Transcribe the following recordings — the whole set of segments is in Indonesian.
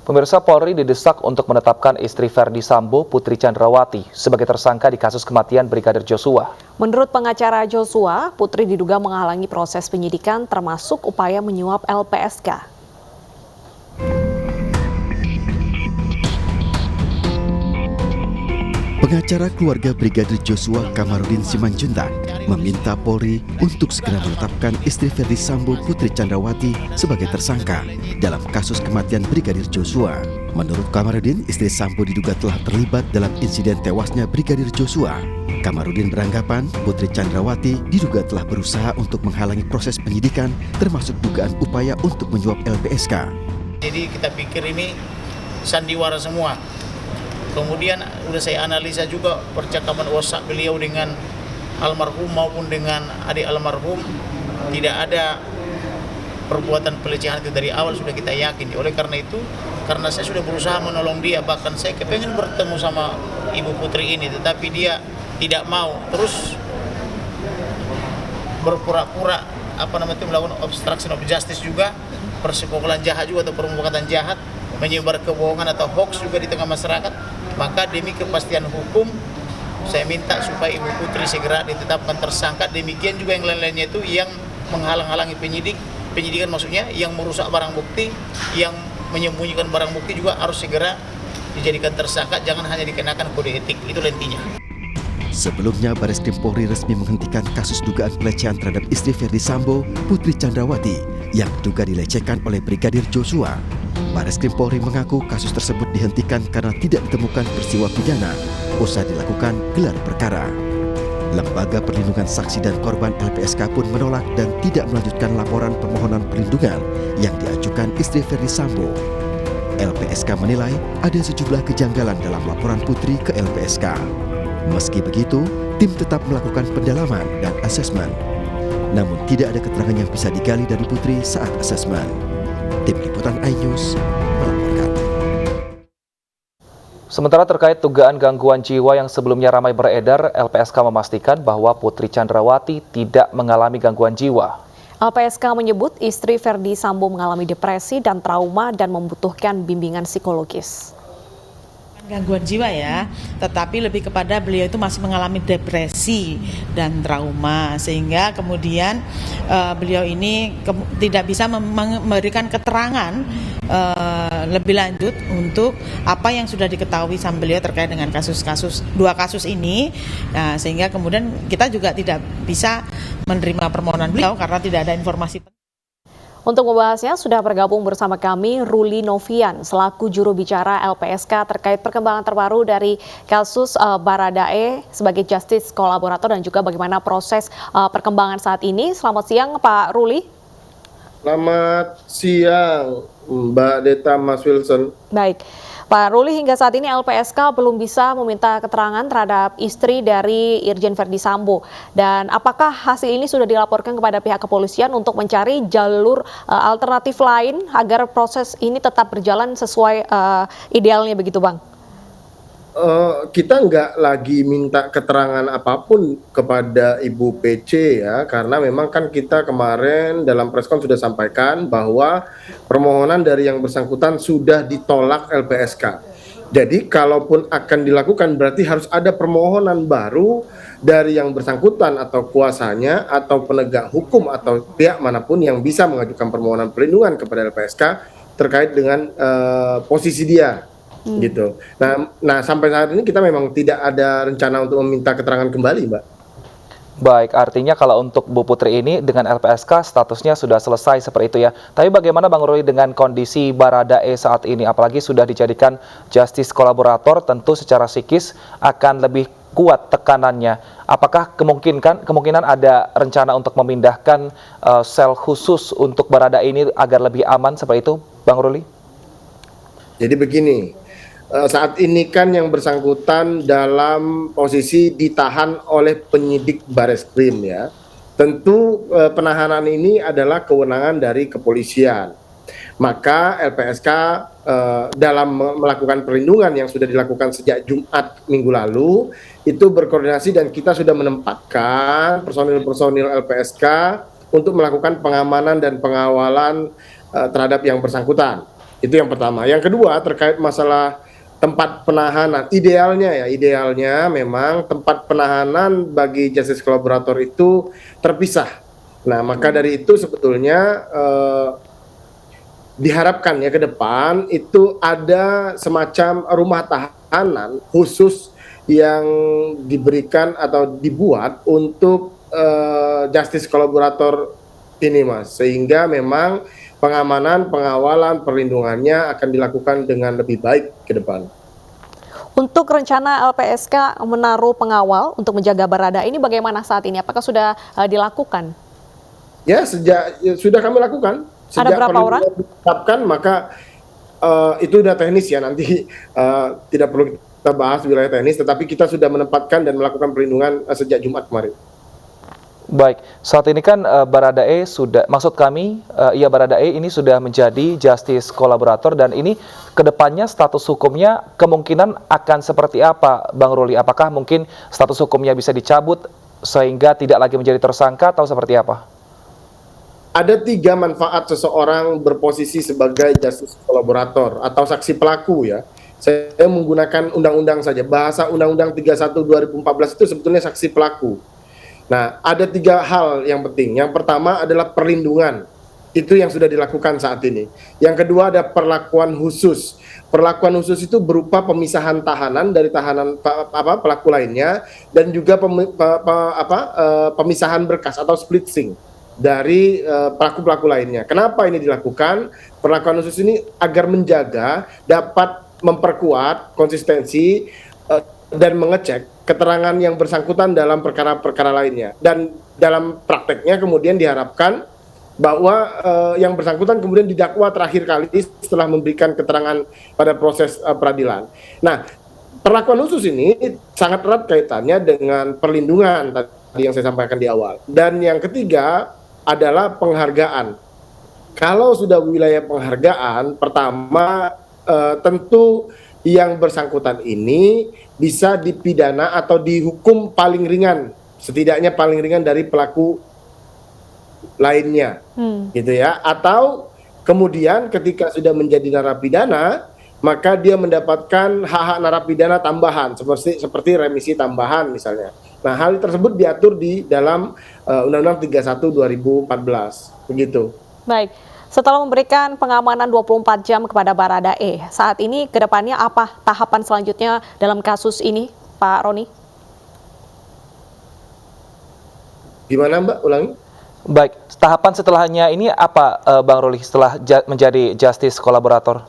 Pemirsa, Polri didesak untuk menetapkan istri Verdi Sambo, Putri Chandrawati, sebagai tersangka di kasus kematian Brigadir Joshua. Menurut pengacara Joshua, Putri diduga menghalangi proses penyidikan termasuk upaya menyuap LPSK. Pengacara keluarga Brigadir Joshua Kamarudin Simanjuntak meminta Polri untuk segera menetapkan istri Verdi Sambo, Putri Chandrawati sebagai tersangka dalam kasus kematian Brigadir Joshua. Menurut Kamarudin, istri Sambo diduga telah terlibat dalam insiden tewasnya Brigadir Joshua. Kamarudin beranggapan Putri Chandrawati diduga telah berusaha untuk menghalangi proses penyidikan termasuk dugaan upaya untuk menyuap LPSK. Jadi kita pikir ini sandiwara semua. Kemudian udah saya analisa juga percakapan WhatsApp beliau dengan almarhum maupun dengan adik almarhum, tidak ada perbuatan pelecehan itu dari awal, sudah kita yakin. Oleh karena itu, karena saya sudah berusaha menolong dia, bahkan saya kepengen bertemu sama Ibu Putri ini, tetapi dia tidak mau, terus berpura-pura melakukan obstruction of justice juga, persekongkolan jahat juga atau permufakatan jahat, menyebar kebohongan atau hoax juga di tengah masyarakat. Maka demi kepastian hukum, saya minta supaya Ibu Putri segera ditetapkan tersangka. Demikian juga yang lain-lainnya itu yang menghalang-halangi penyidikan maksudnya, yang merusak barang bukti, yang menyembunyikan barang bukti juga harus segera dijadikan tersangka, jangan hanya dikenakan kode etik. Itu intinya. Sebelumnya, Bareskrim Polri resmi menghentikan kasus dugaan pelecehan terhadap istri Verdi Sambo, Putri Chandrawati, yang diduga dilecehkan oleh Brigadir Joshua. Bareskrim Polri mengaku kasus tersebut dihentikan karena tidak ditemukan peristiwa pidana usai dilakukan gelar perkara. Lembaga Perlindungan Saksi dan Korban LPSK pun menolak dan tidak melanjutkan laporan permohonan perlindungan yang diajukan istri Verdi Sambo. LPSK menilai ada sejumlah kejanggalan dalam laporan Putri ke LPSK. Meski begitu, tim tetap melakukan pendalaman dan asesmen. Namun tidak ada keterangan yang bisa digali dari Putri saat asesmen. Tim Liputan iNews melaporkan. Sementara terkait dugaan gangguan jiwa yang sebelumnya ramai beredar, LPSK memastikan bahwa Putri Chandrawati tidak mengalami gangguan jiwa. LPSK menyebut istri Verdi Sambo mengalami depresi dan trauma dan membutuhkan bimbingan psikologis. Gangguan jiwa ya, tetapi lebih kepada beliau itu masih mengalami depresi dan trauma, sehingga kemudian beliau ini tidak bisa memberikan keterangan lebih lanjut untuk apa yang sudah diketahui sama beliau terkait dengan dua kasus ini, nah, sehingga kemudian kita juga tidak bisa menerima permohonan beliau karena tidak ada informasi. Untuk membahasnya sudah bergabung bersama kami Ruli Novian selaku juru bicara LPSK terkait perkembangan terbaru dari kasus Baradae sebagai justice kolaborator dan juga bagaimana proses perkembangan saat ini. Selamat siang Pak Ruli. Selamat siang Mbak Deta, Mas Wilson. Baik. Pak Ruli, hingga saat ini LPSK belum bisa meminta keterangan terhadap istri dari Irjen Verdi Sambo. Dan apakah hasil ini sudah dilaporkan kepada pihak kepolisian untuk mencari jalur alternatif lain agar proses ini tetap berjalan sesuai idealnya begitu Bang? Kita nggak lagi minta keterangan apapun kepada Ibu PC ya, karena memang kan kita kemarin dalam preskon sudah sampaikan bahwa permohonan dari yang bersangkutan sudah ditolak LPSK. Jadi kalaupun akan dilakukan berarti harus ada permohonan baru dari yang bersangkutan atau kuasanya atau penegak hukum atau pihak manapun yang bisa mengajukan permohonan perlindungan kepada LPSK terkait dengan posisi dia. Gitu. Nah sampai saat ini kita memang tidak ada rencana untuk meminta keterangan kembali, Mbak. Baik, artinya kalau untuk Bu Putri ini dengan LPSK statusnya sudah selesai seperti itu ya. Tapi bagaimana Bang Ruli dengan kondisi Baradae saat ini? Apalagi sudah dijadikan justice kolaborator, tentu secara psikis akan lebih kuat tekanannya. Apakah kemungkinan ada rencana untuk memindahkan sel khusus untuk Baradae ini agar lebih aman seperti itu, Bang Ruli? Jadi begini. Saat ini kan yang bersangkutan dalam posisi ditahan oleh penyidik Bareskrim ya. Tentu penahanan ini adalah kewenangan dari kepolisian. Maka LPSK dalam melakukan perlindungan yang sudah dilakukan sejak Jumat minggu lalu itu berkoordinasi dan kita sudah menempatkan personil-personil LPSK untuk melakukan pengamanan dan pengawalan terhadap yang bersangkutan. Itu yang pertama. Yang kedua terkait masalah tempat penahanan. Idealnya memang tempat penahanan bagi justice kolaborator itu terpisah. Nah, maka dari itu sebetulnya diharapkan ya ke depan itu ada semacam rumah tahanan khusus yang diberikan atau dibuat untuk justice kolaborator ini, Mas, sehingga memang pengamanan, pengawalan, perlindungannya akan dilakukan dengan lebih baik ke depan. Untuk rencana LPSK menaruh pengawal untuk menjaga Barada ini bagaimana saat ini? Apakah sudah dilakukan? Ya, sudah kami lakukan. Ada berapa orang? Ditetapkan, maka itu udah teknis ya, nanti tidak perlu kita bahas wilayah teknis, tetapi kita sudah menempatkan dan melakukan perlindungan sejak Jumat kemarin. Baik, saat ini kan Baradae sudah, maksud kami, Baradae ini sudah menjadi justice kolaborator dan ini kedepannya status hukumnya kemungkinan akan seperti apa, Bang Ruli? Apakah mungkin status hukumnya bisa dicabut sehingga tidak lagi menjadi tersangka atau seperti apa? Ada 3 manfaat seseorang berposisi sebagai justice kolaborator atau saksi pelaku ya. Saya menggunakan undang-undang saja, bahasa Undang-Undang 31 2014 itu sebetulnya saksi pelaku. Nah, ada 3 hal yang penting. Yang pertama adalah perlindungan. Itu yang sudah dilakukan saat ini. Yang kedua ada perlakuan khusus. Perlakuan khusus itu berupa pemisahan tahanan dari tahanan pelaku lainnya dan juga pemisahan berkas atau splitsing dari pelaku-pelaku lainnya. Kenapa ini dilakukan? Perlakuan khusus ini agar menjaga dapat memperkuat konsistensi dan mengecek keterangan yang bersangkutan dalam perkara-perkara lainnya. Dan dalam prakteknya kemudian diharapkan bahwa yang bersangkutan kemudian didakwa terakhir kali setelah memberikan keterangan pada proses peradilan. Nah, perlakuan khusus ini sangat erat kaitannya dengan perlindungan tadi yang saya sampaikan di awal. Dan yang ketiga adalah penghargaan. Kalau sudah wilayah penghargaan, pertama tentu yang bersangkutan ini bisa dipidana atau dihukum paling ringan, setidaknya paling ringan dari pelaku lainnya, gitu ya. Atau kemudian ketika sudah menjadi narapidana, maka dia mendapatkan hak-hak narapidana tambahan, seperti remisi tambahan misalnya. Nah, hal tersebut diatur di dalam Undang-Undang 31 2014, begitu. Baik. Setelah memberikan pengamanan 24 jam kepada Baradae, saat ini ke depannya apa tahapan selanjutnya dalam kasus ini, Pak Roni? Gimana, Mbak? Ulangi. Baik, tahapan setelahnya ini apa, Bang Ruli, setelah menjadi justice kolaborator?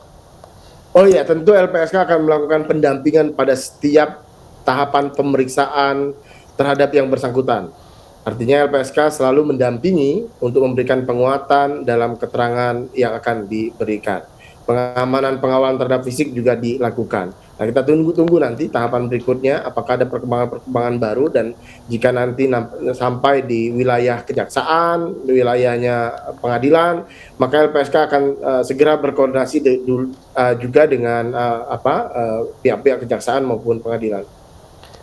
Oh iya, tentu LPSK akan melakukan pendampingan pada setiap tahapan pemeriksaan terhadap yang bersangkutan. Artinya LPSK selalu mendampingi untuk memberikan penguatan dalam keterangan yang akan diberikan. Pengamanan pengawalan terhadap fisik juga dilakukan. Nah, kita tunggu nanti tahapan berikutnya apakah ada perkembangan baru, dan jika nanti sampai di wilayah kejaksaan, di wilayahnya pengadilan, maka LPSK akan segera berkoordinasi juga dengan pihak-pihak kejaksaan maupun pengadilan.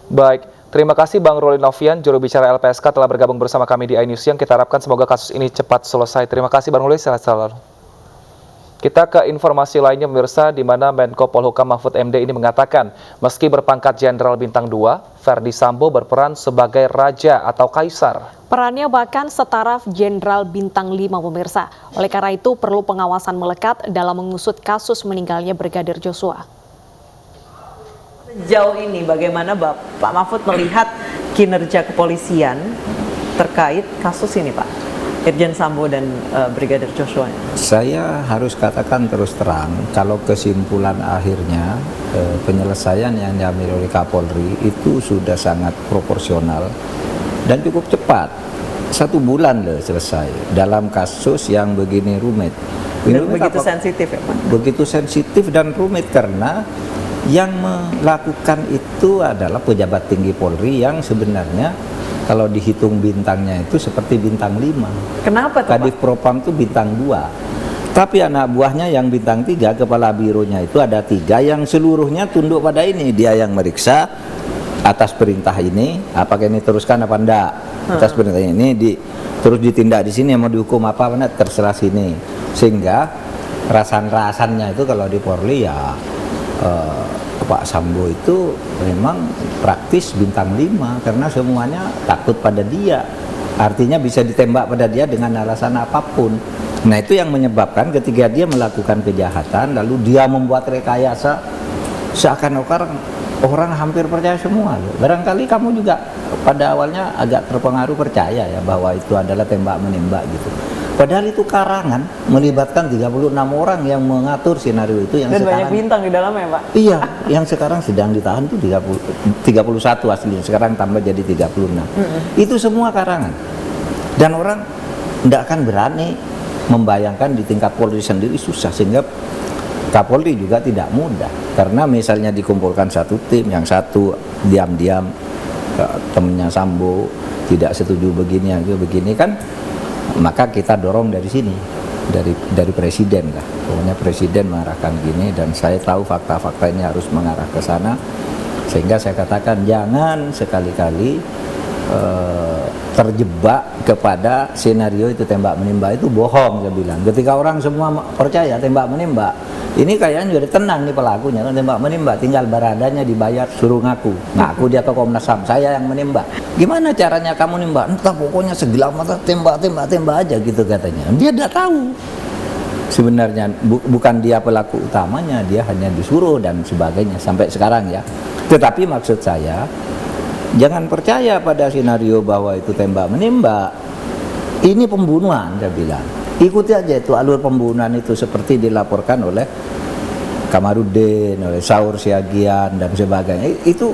Baik, terima kasih Bang Ruli Novian, juru bicara LPSK telah bergabung bersama kami di iNews Siang. Kita harapkan semoga kasus ini cepat selesai. Terima kasih Bang Ruli, sehat selalu. Kita ke informasi lainnya pemirsa, di mana Menko Polhukam Mahfud MD ini mengatakan meski berpangkat Jenderal Bintang 2, Ferdi Sambo berperan sebagai raja atau kaisar. Perannya bahkan setara Jenderal Bintang 5 pemirsa. Oleh karena itu perlu pengawasan melekat dalam mengusut kasus meninggalnya Brigadir Joshua. Sejauh ini bagaimana Pak Mahfud melihat kinerja kepolisian terkait kasus ini, Pak? Irjen Sambo dan Brigadir Joshua. Saya harus katakan terus terang, kalau kesimpulan akhirnya penyelesaian yang diambil oleh Kapolri itu sudah sangat proporsional dan cukup cepat. 1 bulan loh selesai dalam kasus yang begini rumit. Dan begitu sensitif ya, Pak? Begitu sensitif dan rumit karena yang melakukan itu adalah pejabat tinggi Polri yang sebenarnya kalau dihitung bintangnya itu seperti bintang 5. Kenapa tuh, Kadif Propam itu bintang 2. Tapi anak buahnya yang bintang 3, kepala bironya itu ada 3 yang seluruhnya tunduk pada ini. Dia yang meriksa atas perintah ini, apakah ini teruskan apa enggak. Atas perintah ini terus ditindak di sini, mau dihukum apa enggak terserah sini. Sehingga rasan-rasannya itu kalau di Polri ya Pak Sambo itu memang praktis bintang 5 karena semuanya takut pada dia. Artinya bisa ditembak pada dia dengan alasan apapun. Nah itu yang menyebabkan ketika dia melakukan kejahatan lalu dia membuat rekayasa seakan-akan orang hampir percaya semua. Barangkali kamu juga pada awalnya agak terpengaruh percaya ya bahwa itu adalah tembak menembak gitu. Padahal itu karangan melibatkan 36 orang yang mengatur skenario itu yang Dan sekarang banyak bintang di dalamnya, Pak. iya, yang sekarang sedang ditahan itu 31 aslinya, sekarang tambah jadi 36. Itu semua karangan. Dan orang tidak akan berani membayangkan di tingkat Polri sendiri susah, sehingga Kapolri juga tidak mudah. Karena misalnya dikumpulkan satu tim, yang satu diam-diam temannya Sambo tidak setuju begini, begini kan, maka kita dorong dari sini, dari presiden lah. Pokoknya presiden mengarahkan gini dan saya tahu fakta-fakta ini harus mengarah ke sana, sehingga saya katakan jangan sekali-kali terjebak kepada skenario itu tembak menembak itu bohong, saya bilang. Ketika orang semua percaya tembak menembak, ini kayaknya jadi tenang nih pelakunya, tembak menembak, tinggal baradanya dibayar suruh ngaku dia ke Komnas HAM, saya yang menembak. Gimana caranya kamu nembak? Entah, pokoknya segelas mata tembak aja gitu katanya. Dia tidak tahu. Sebenarnya bukan dia pelaku utamanya, dia hanya disuruh dan sebagainya sampai sekarang ya. Tetapi maksud saya, jangan percaya pada skenario bahwa itu tembak menembak. Ini pembunuhan, saya bilang. Ikuti aja itu alur pembunuhan itu seperti dilaporkan oleh Kamarudin, oleh Saur Siagian dan sebagainya. Itu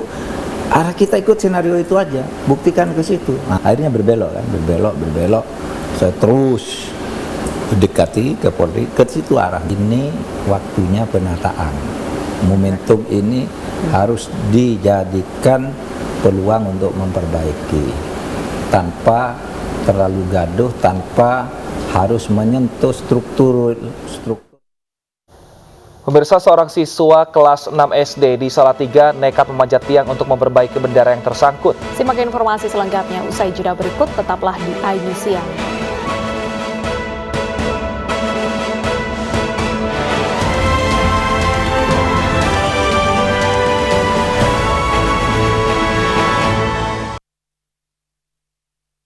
arah kita ikut skenario itu aja, buktikan ke situ. Nah, akhirnya berbelok kan, berbelok. Saya terus mendekati ke Polri, ke situ arah. Ini waktunya penataan. Momentum ini harus dijadikan peluang untuk memperbaiki tanpa terlalu gaduh, tanpa harus menyentuh struktur. Pemirsa, seorang siswa kelas 6 SD di Salatiga nekat memanjat tiang untuk memperbaiki bendera yang tersangkut. Simak informasi selengkapnya usai jeda berikut, tetaplah di iNews Siang.